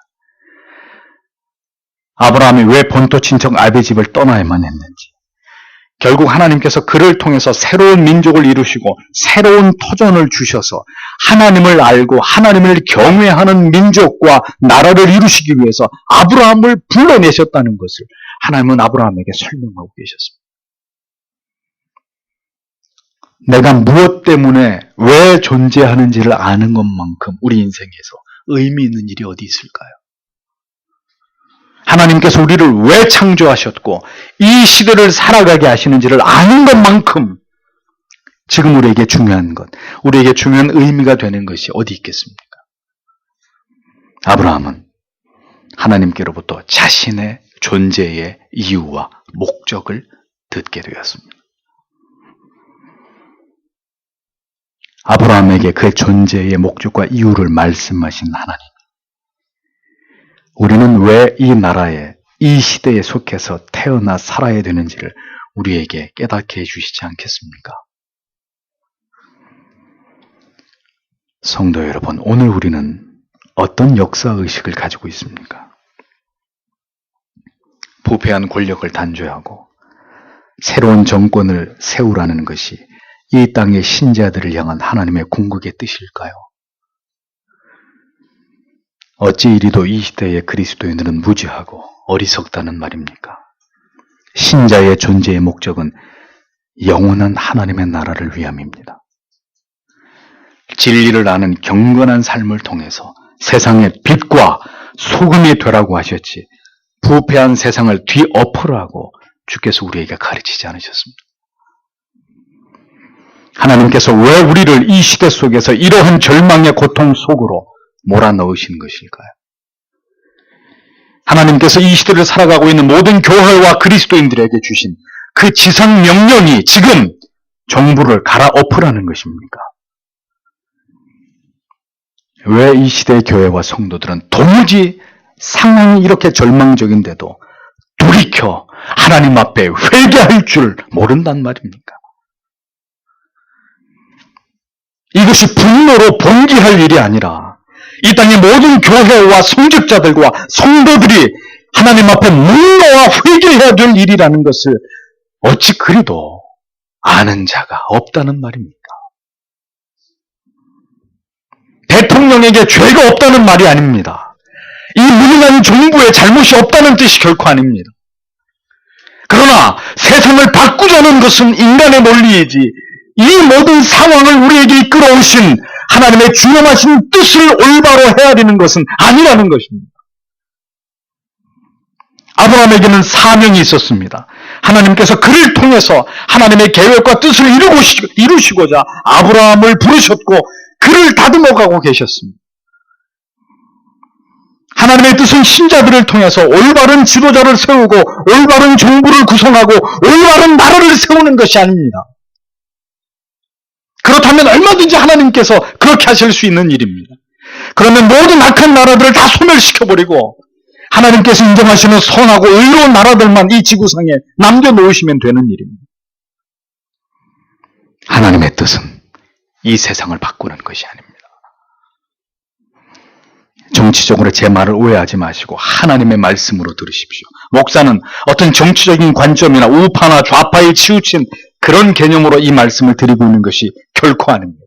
아브라함이 왜 본토 친척 아비 집을 떠나야만 했는지, 결국 하나님께서 그를 통해서 새로운 민족을 이루시고 새로운 터전을 주셔서 하나님을 알고 하나님을 경외하는 민족과 나라를 이루시기 위해서 아브라함을 불러내셨다는 것을 하나님은 아브라함에게 설명하고 계셨습니다. 내가 무엇 때문에 왜 존재하는지를 아는 것만큼 우리 인생에서 의미 있는 일이 어디 있을까요? 하나님께서 우리를 왜 창조하셨고 이 시대를 살아가게 하시는지를 아는 것만큼 지금 우리에게 중요한 것, 우리에게 중요한 의미가 되는 것이 어디 있겠습니까? 아브라함은 하나님께로부터 자신의 존재의 이유와 목적을 듣게 되었습니다. 아브라함에게 그의 존재의 목적과 이유를 말씀하신 하나님, 우리는 왜 이 나라에, 이 시대에 속해서 태어나 살아야 되는지를 우리에게 깨닫게 해주시지 않겠습니까? 성도 여러분, 오늘 우리는 어떤 역사의식을 가지고 있습니까? 부패한 권력을 단죄하고 새로운 정권을 세우라는 것이 이 땅의 신자들을 향한 하나님의 궁극의 뜻일까요? 어찌 이리도 이 시대의 그리스도인들은 무지하고 어리석다는 말입니까? 신자의 존재의 목적은 영원한 하나님의 나라를 위함입니다. 진리를 아는 경건한 삶을 통해서 세상의 빛과 소금이 되라고 하셨지, 부패한 세상을 뒤엎으라고 주께서 우리에게 가르치지 않으셨습니다. 하나님께서 왜 우리를 이 시대 속에서 이러한 절망의 고통 속으로 몰아넣으신 것일까요? 하나님께서 이 시대를 살아가고 있는 모든 교회와 그리스도인들에게 주신 그 지상 명령이 지금 정부를 갈아엎으라는 것입니까? 왜 이 시대의 교회와 성도들은 도무지 상황이 이렇게 절망적인데도 돌이켜 하나님 앞에 회개할 줄 모른단 말입니까? 이것이 분노로 봉기할 일이 아니라 이 땅의 모든 교회와 성직자들과 성도들이 하나님 앞에 문노와 회개해야 될 일이라는 것을 어찌 그리도 아는 자가 없다는 말입니까? 대통령에게 죄가 없다는 말이 아닙니다. 이 무능한 정부에 잘못이 없다는 뜻이 결코 아닙니다. 그러나 세상을 바꾸자는 것은 인간의 논리이지 이 모든 상황을 우리에게 이끌어오신 하나님의 주념하신 뜻을 올바로 헤아리는 것은 아니라는 것입니다. 아브라함에게는 사명이 있었습니다. 하나님께서 그를 통해서 하나님의 계획과 뜻을 이루시고자 아브라함을 부르셨고 그를 다듬어가고 계셨습니다. 하나님의 뜻은 신자들을 통해서 올바른 지도자를 세우고 올바른 정부를 구성하고 올바른 나라를 세우는 것이 아닙니다. 그렇다면 얼마든지 하나님께서 그렇게 하실 수 있는 일입니다. 그러면 모든 악한 나라들을 다 소멸시켜버리고 하나님께서 인정하시는 선하고 의로운 나라들만 이 지구상에 남겨놓으시면 되는 일입니다. 하나님의 뜻은 이 세상을 바꾸는 것이 아닙니다. 정치적으로 제 말을 오해하지 마시고 하나님의 말씀으로 들으십시오. 목사는 어떤 정치적인 관점이나 우파나 좌파에 치우친 그런 개념으로 이 말씀을 드리고 있는 것이 결코 아닙니다.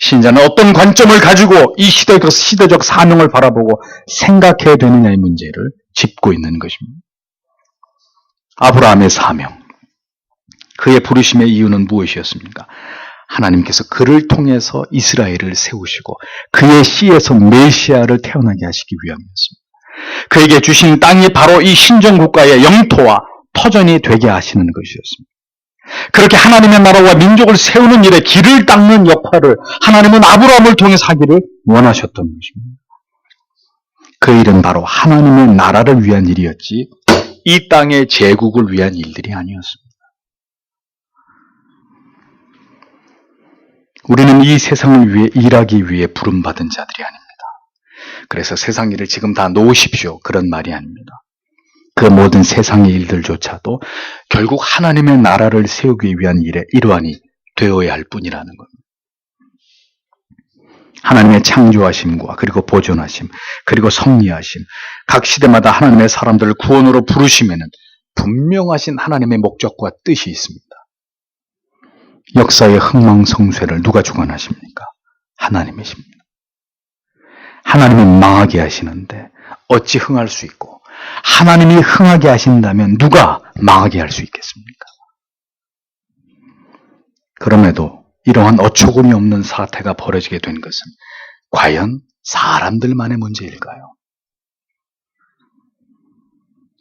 신자는 어떤 관점을 가지고 이 시대적 사명을 바라보고 생각해야 되느냐의 문제를 짚고 있는 것입니다. 아브라함의 사명, 그의 부르심의 이유는 무엇이었습니까? 하나님께서 그를 통해서 이스라엘을 세우시고 그의 씨에서 메시아를 태어나게 하시기 위함이었습니다. 그에게 주신 땅이 바로 이 신정국가의 영토와 터전이 되게 하시는 것이었습니다. 그렇게 하나님의 나라와 민족을 세우는 일에 길을 닦는 역할을 하나님은 아브라함을 통해서 하기를 원하셨던 것입니다. 그 일은 바로 하나님의 나라를 위한 일이었지 이 땅의 제국을 위한 일들이 아니었습니다. 우리는 이 세상을 위해 일하기 위해 부름받은 자들이 아닙니다. 그래서 세상 일을 지금 다 놓으십시오. 그런 말이 아닙니다. 그 모든 세상의 일들조차도 결국 하나님의 나라를 세우기 위한 일의 일환이 되어야 할 뿐이라는 겁니다. 하나님의 창조하심과 그리고 보존하심, 그리고 섭리하심, 각 시대마다 하나님의 사람들을 구원으로 부르시면은 분명하신 하나님의 목적과 뜻이 있습니다. 역사의 흥망성쇠를 누가 주관하십니까? 하나님이십니다. 하나님이 망하게 하시는데 어찌 흥할 수 있고 하나님이 흥하게 하신다면 누가 망하게 할 수 있겠습니까? 그럼에도 이러한 어처구니 없는 사태가 벌어지게 된 것은 과연 사람들만의 문제일까요?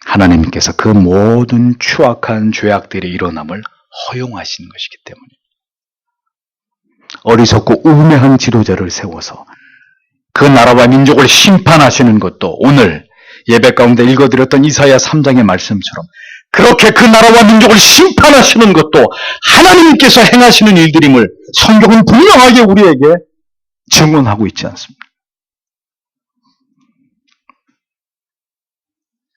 하나님께서 그 모든 추악한 죄악들의 일어남을 허용하시는 것이기 때문입니다. 어리석고 우매한 지도자를 세워서 그 나라와 민족을 심판하시는 것도 오늘 예배 가운데 읽어드렸던 이사야 3장의 말씀처럼 그렇게 그 나라와 민족을 심판하시는 것도 하나님께서 행하시는 일들임을 성경은 분명하게 우리에게 증언하고 있지 않습니까?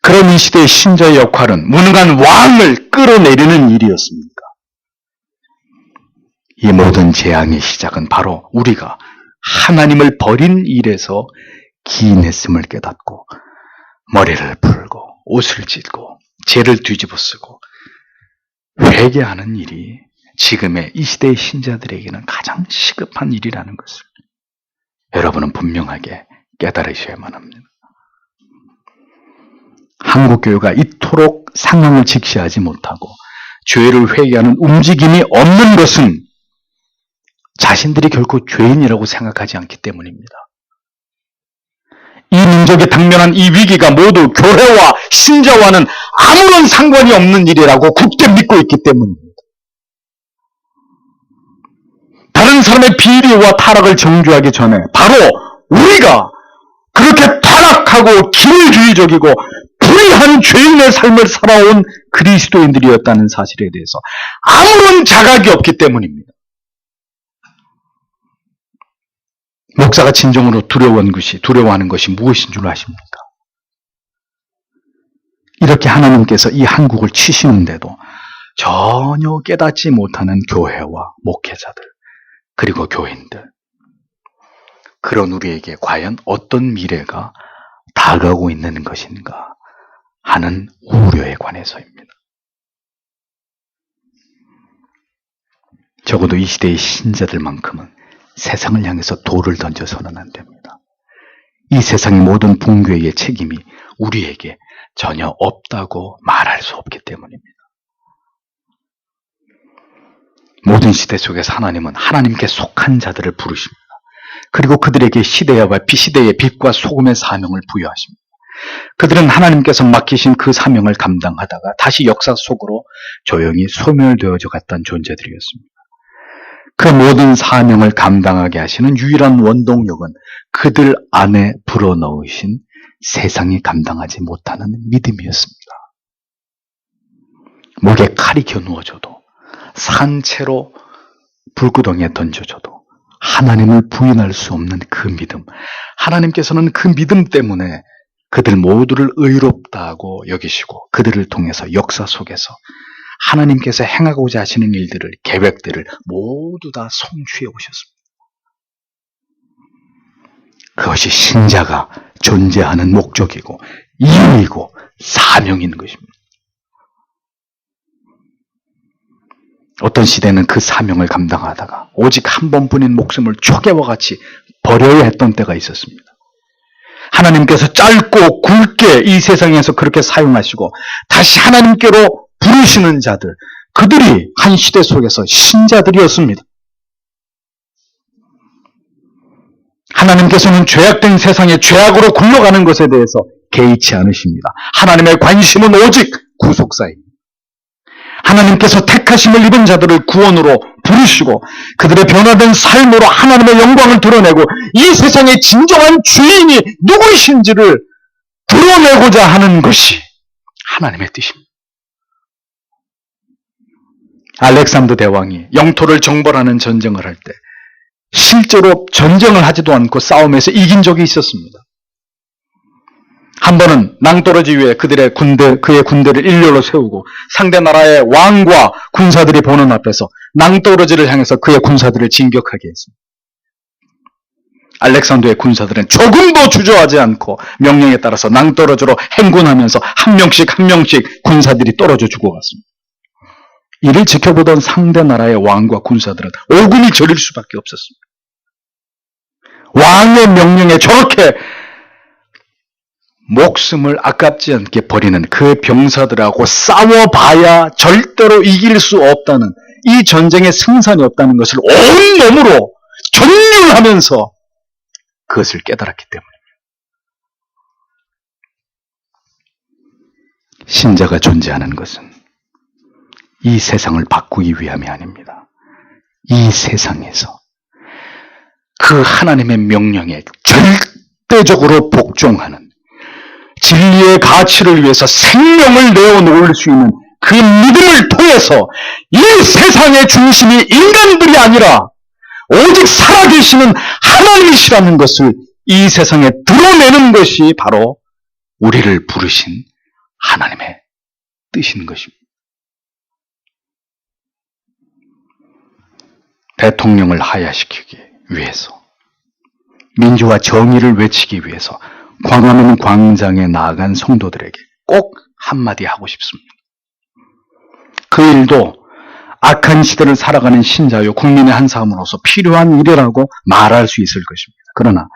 그런 이 시대의 신자의 역할은 무능한 왕을 끌어내리는 일이었습니까? 이 모든 재앙의 시작은 바로 우리가 하나님을 버린 일에서 기인했음을 깨닫고 머리를 풀고 옷을 찢고 죄를 뒤집어 쓰고 회개하는 일이 지금의 이 시대의 신자들에게는 가장 시급한 일이라는 것을 여러분은 분명하게 깨달으셔야만 합니다. 한국교회가 이토록 상황을 직시하지 못하고 죄를 회개하는 움직임이 없는 것은 자신들이 결코 죄인이라고 생각하지 않기 때문입니다. 이 민족이 당면한 이 위기가 모두 교회와 신자와는 아무런 상관이 없는 일이라고 굳게 믿고 있기 때문입니다. 다른 사람의 비리와 타락을 정죄하기 전에 바로 우리가 그렇게 타락하고 기회주의적이고 불의한 죄인의 삶을 살아온 그리스도인들이었다는 사실에 대해서 아무런 자각이 없기 때문입니다. 목사가 진정으로 두려워하는 것이 무엇인 줄 아십니까? 이렇게 하나님께서 이 한국을 치시는데도 전혀 깨닫지 못하는 교회와 목회자들, 그리고 교인들, 그런 우리에게 과연 어떤 미래가 다가오고 있는 것인가 하는 우려에 관해서입니다. 적어도 이 시대의 신자들만큼은 세상을 향해서 돌을 던져서는 안 됩니다. 이 세상의 모든 붕괴의 책임이 우리에게 전혀 없다고 말할 수 없기 때문입니다. 모든 시대 속에서 하나님은 하나님께 속한 자들을 부르십니다. 그리고 그들에게 시대의 빛과 소금의 사명을 부여하십니다. 그들은 하나님께서 맡기신 그 사명을 감당하다가 다시 역사 속으로 조용히 소멸되어져 갔던 존재들이었습니다. 그 모든 사명을 감당하게 하시는 유일한 원동력은 그들 안에 불어넣으신 세상이 감당하지 못하는 믿음이었습니다. 목에 칼이 겨누어져도 산채로 불구덩이에 던져져도 하나님을 부인할 수 없는 그 믿음. 하나님께서는 그 믿음 때문에 그들 모두를 의롭다고 여기시고 그들을 통해서 역사 속에서 하나님께서 행하고자 하시는 일들을, 계획들을 모두 다 성취해 오셨습니다. 그것이 신자가 존재하는 목적이고 이유이고 사명인 것입니다. 어떤 시대는 그 사명을 감당하다가 오직 한 번뿐인 목숨을 초계와 같이 버려야 했던 때가 있었습니다. 하나님께서 짧고 굵게 이 세상에서 그렇게 사용하시고 다시 하나님께로 부르시는 자들, 그들이 한 시대 속에서 신자들이었습니다. 하나님께서는 죄악된 세상에 죄악으로 굴러가는 것에 대해서 개의치 않으십니다. 하나님의 관심은 오직 구속사입니다. 하나님께서 택하심을 입은 자들을 구원으로 부르시고 그들의 변화된 삶으로 하나님의 영광을 드러내고 이 세상의 진정한 주인이 누구이신지를 드러내고자 하는 것이 하나님의 뜻입니다. 알렉산더 대왕이 영토를 정벌하는 전쟁을 할 때 실제로 전쟁을 하지도 않고 싸움에서 이긴 적이 있었습니다. 한 번은 낭떠러지 위에 그의 군대를 일렬로 세우고 상대 나라의 왕과 군사들이 보는 앞에서 낭떠러지를 향해서 그의 군사들을 진격하게 했습니다. 알렉산더의 군사들은 조금도 주저하지 않고 명령에 따라서 낭떠러지로 행군하면서 한 명씩 군사들이 떨어져 죽어갔습니다. 이를 지켜보던 상대 나라의 왕과 군사들은 오금이 저릴 수밖에 없었습니다. 왕의 명령에 저렇게 목숨을 아깝지 않게 버리는 그 병사들하고 싸워봐야 절대로 이길 수 없다는, 이 전쟁에 승산이 없다는 것을 온몸으로 전율하면서 그것을 깨달았기 때문입니다. 신자가 존재하는 것은 이 세상을 바꾸기 위함이 아닙니다. 이 세상에서 그 하나님의 명령에 절대적으로 복종하는, 진리의 가치를 위해서 생명을 내어놓을 수 있는 그 믿음을 통해서 이 세상의 중심이 인간들이 아니라 오직 살아계시는 하나님이시라는 것을 이 세상에 드러내는 것이 바로 우리를 부르신 하나님의 뜻인 것입니다. 대통령을 하야시키기 위해서, 민주화 정의를 외치기 위해서 광화문 광장에 나아간 성도들에게 꼭 한마디 하고 싶습니다. 그 일도 악한 시대를 살아가는 신자요 국민의 한 사람으로서 필요한 일이라고 말할 수 있을 것입니다. 그러나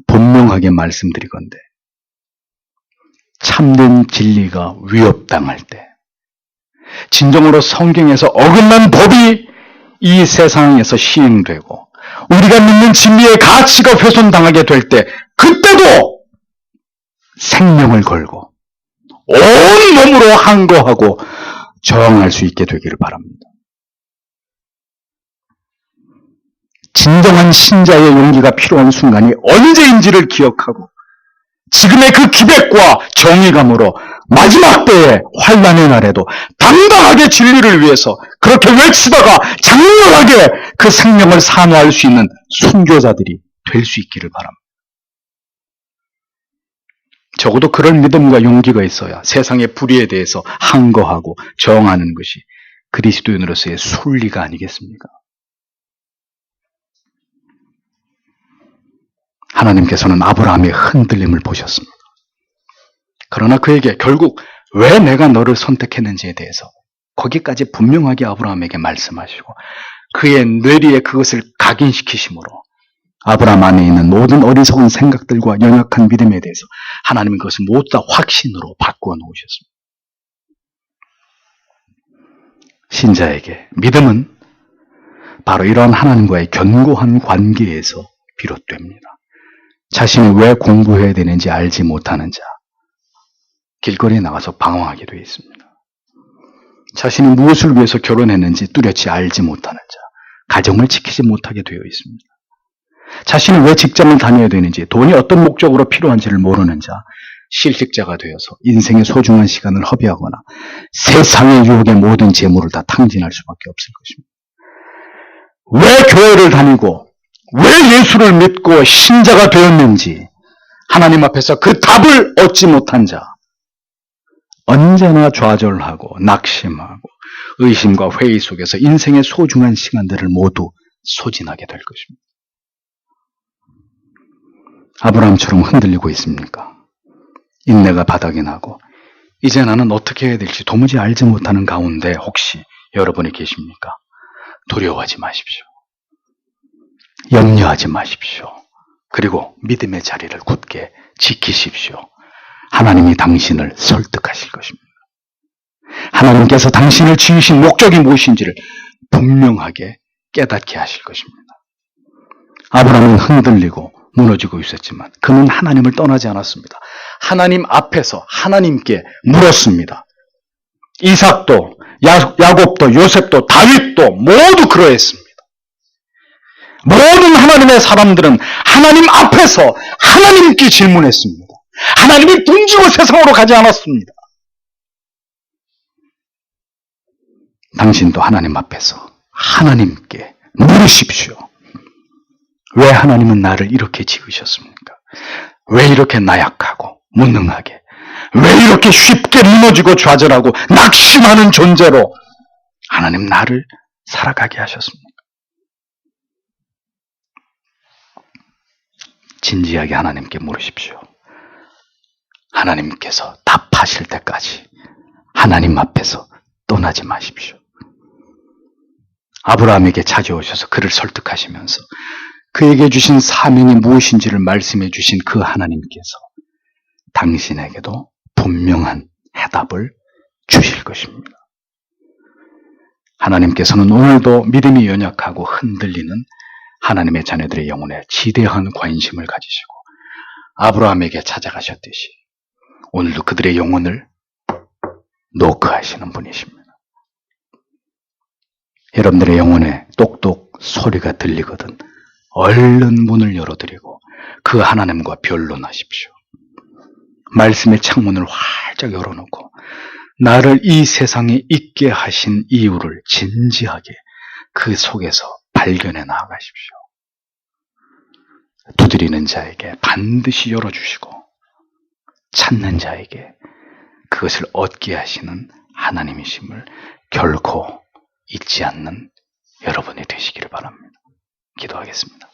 분명하게 말씀드리건대 참된 진리가 위협당할 때, 진정으로 성경에서 어긋난 법이 이 세상에서 시행되고 우리가 믿는 진리의 가치가 훼손당하게 될 때, 그때도 생명을 걸고 온몸으로 항거하고 저항할 수 있게 되기를 바랍니다. 진정한 신자의 용기가 필요한 순간이 언제인지를 기억하고 지금의 그 기백과 정의감으로 마지막 때의 환난의 날에도 당당하게 진리를 위해서 그렇게 외치다가 장렬하게 그 생명을 산화할 수 있는 순교자들이 될 수 있기를 바랍니다. 적어도 그런 믿음과 용기가 있어야 세상의 불의에 대해서 항거하고 저항하는 것이 그리스도인으로서의 순리가 아니겠습니까? 하나님께서는 아브라함의 흔들림을 보셨습니다. 그러나 그에게 결국 왜 내가 너를 선택했는지에 대해서 거기까지 분명하게 아브라함에게 말씀하시고 그의 뇌리에 그것을 각인시키심으로 아브라함 안에 있는 모든 어리석은 생각들과 연약한 믿음에 대해서 하나님은 그것을 모두 다 확신으로 바꾸어 놓으셨습니다. 신자에게 믿음은 바로 이러한 하나님과의 견고한 관계에서 비롯됩니다. 자신이 왜 공부해야 되는지 알지 못하는 자, 길거리에 나가서 방황하게 되어 있습니다. 자신이 무엇을 위해서 결혼했는지 뚜렷이 알지 못하는 자, 가정을 지키지 못하게 되어 있습니다. 자신이 왜 직장을 다녀야 되는지, 돈이 어떤 목적으로 필요한지를 모르는 자, 실직자가 되어서 인생의 소중한 시간을 허비하거나 세상의 유혹의 모든 재물을 다 탕진할 수밖에 없을 것입니다. 왜 교회를 다니고 왜 예수를 믿고 신자가 되었는지 하나님 앞에서 그 답을 얻지 못한 자, 언제나 좌절하고 낙심하고 의심과 회의 속에서 인생의 소중한 시간들을 모두 소진하게 될 것입니다. 아브라함처럼 흔들리고 있습니까? 인내가 바닥이 나고 이제 나는 어떻게 해야 될지 도무지 알지 못하는 가운데 혹시 여러분이 계십니까? 두려워하지 마십시오. 염려하지 마십시오. 그리고 믿음의 자리를 굳게 지키십시오. 하나님이 당신을 설득하실 것입니다. 하나님께서 당신을 지으신 목적이 무엇인지를 분명하게 깨닫게 하실 것입니다. 아브라함은 흔들리고 무너지고 있었지만 그는 하나님을 떠나지 않았습니다. 하나님 앞에서 하나님께 물었습니다. 이삭도 야곱도 요셉도 다윗도 모두 그러했습니다. 모든 하나님의 사람들은 하나님 앞에서 하나님께 질문했습니다. 하나님이 둥지고 세상으로 가지 않았습니다. 당신도 하나님 앞에서 하나님께 물으십시오. 왜 하나님은 나를 이렇게 지으셨습니까? 왜 이렇게 나약하고 무능하게, 왜 이렇게 쉽게 무너지고 좌절하고 낙심하는 존재로 하나님 나를 살아가게 하셨습니까? 진지하게 하나님께 물으십시오. 하나님께서 답하실 때까지 하나님 앞에서 떠나지 마십시오. 아브라함에게 찾아오셔서 그를 설득하시면서 그에게 주신 사명이 무엇인지를 말씀해 주신 그 하나님께서 당신에게도 분명한 해답을 주실 것입니다. 하나님께서는 오늘도 믿음이 연약하고 흔들리는 하나님의 자녀들의 영혼에 지대한 관심을 가지시고 아브라함에게 찾아가셨듯이 오늘도 그들의 영혼을 노크하시는 분이십니다. 여러분들의 영혼에 똑똑 소리가 들리거든 얼른 문을 열어드리고 그 하나님과 변론하십시오. 말씀의 창문을 활짝 열어놓고 나를 이 세상에 있게 하신 이유를 진지하게 그 속에서 발견해 나아가십시오. 두드리는 자에게 반드시 열어주시고 찾는 자에게 그것을 얻게 하시는 하나님이심을 결코 잊지 않는 여러분이 되시기를 바랍니다. 기도하겠습니다.